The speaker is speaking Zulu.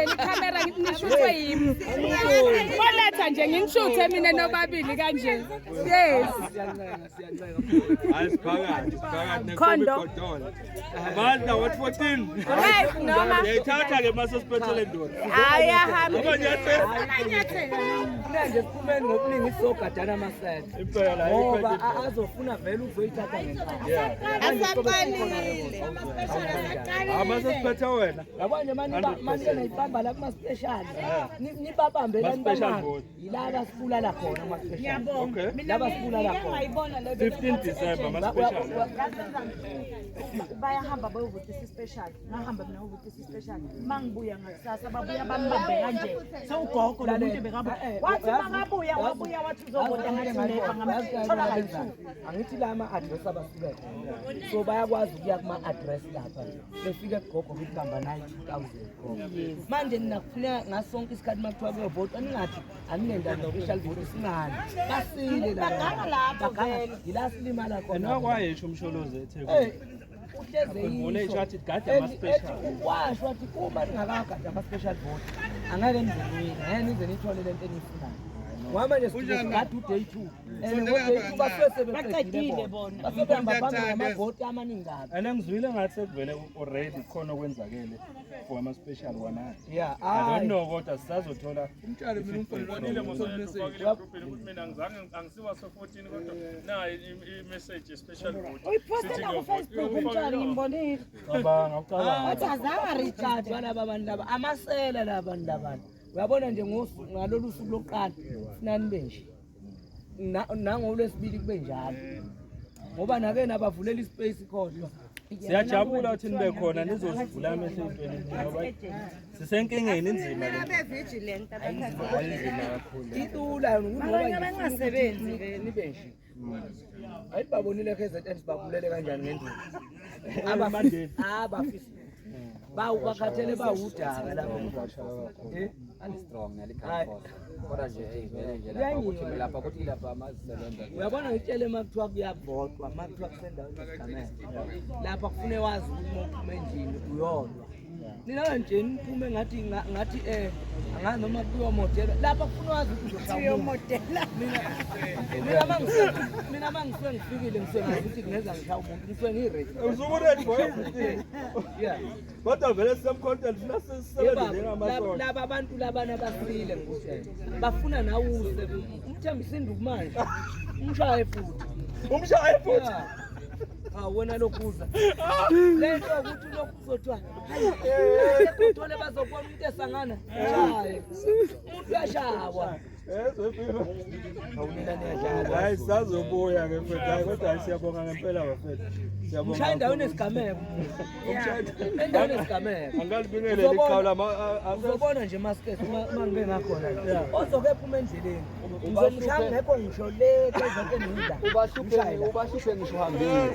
Ikhamera ngishuthwe yimi. Boletha nje ngingishuthe mina nobabili kanje. Yes. Asiphakathi Khondo. Abanda what 14. Right noma. Ngiyithatha ke masosipethele ndoda. Ayahamba. Manje siphumeni ngobuningi isizogadana amasela. Impela Ngoba azofuna vele uzoyithatha ngenkhathi. Asaqalile. Amasosiphethe wena. Yabona manje nayibamba la kuma special. Nibabambe la nibamba. Yilaba sibulala khona ama special. Okay. Laba sibulala khona. 15 December ama special. Bayahamba bayovotisa special. Ngahamba mina ovotisa special. Mangibuya ngakusasa babuya bambambe kanje. Sewugogo lo muntu bekabuya. Wathi mangabuya wabuya wathi uzovota ngathi ngamthola kayi2. Angithi la ama address abasuka khona. So bayakwazi ukuya kuma address lapha. Befike gogo ukuthi hamba 92000. Manje ninakufuneka ngasonke isikhathi makuthiwa kuyovota ningathi aninenda special vote singani. Basile la. Baganga yila silimala khona. Nakwayisho umsholozi eThekwini. Uhleze ishathi gada ama special. Washo wathi uma ningakagada ama special vote angeke nizeni ngeke nize nithole lento enifunayo. Ngoba nje sigada uday 2 and ngoday 2 basebenzile bona. Basebenzisa phambili amavoti amaningi kabi. Ngizwile ngathi sekuvele already khona okwenzakele for ama special wana. Yeah, I don't know kodwa sisazothola umtshali mina umfonile ngosomessage egroup ukuthi mina ngizange angisiwa so 14 kodwa na i-message special vote Uyiposta ku Facebook umntwana ngimbonile. cabanga ucabanga. Wathi azange recharge walaba abantu laba amasela labantu labantu. Uyabona nje ngalolu suku lokuqala sinani benje. Nangolwesibili kube njalo. Ngoba nake nabavulela ispace khona. Siyajabula ukuthi nibe khona nizosivula amehlo entweni ngoba sisenkingeni inzima le. Vigilant Ayinzima kakhulu. Itula ngoba abangasebenzi nibe nje. Ayibabonile KZN sibabulele kanjani ngendlela. Abafisi bakhathele bawudaka lapho strong nalikhaphosa kodwa nje vele nje lapha ukuthi lapha ukuthi lapha amazisebenza uyabona ngitshele makuthiwa kuyavotwa makuthiwa kusenda isigamela lapha kufune wazi uma endlini uyodwa nina nje niphume ngathi angazi noma kuyiwa modela lapha kufuna wazi ukuthi uzoshaya modela mina mangisuke ngifikile ngisengazi ukuthi ngeza ngishaya umuntu ngisuke ngiready Usukuready for everything. yeah Kodwa vele some content sinasisebenza njengamasonto. laba abantu labana basile ngikushela bafuna nawe uze umthembisa induku manje umshaye futhi Umshaye futhi. wona lokuza lento ukuthi lokuzothiwa sekuthola bazobona umuntu esangana shaye umuntu uyashawa awunina niyadlala Hayi sazobuya ke mfethu kodwa siyabonga ngempela bafethu. Siyabonga. umshaya endaweni esigameko endaweni esigameko Angalibingelele iqhawe uzobona nje maskesi mangibe ngakhona ozokepha uma endleleni ngizomshaya ngekho ngisho le kezonke nidla ubashuphe ngisho hambile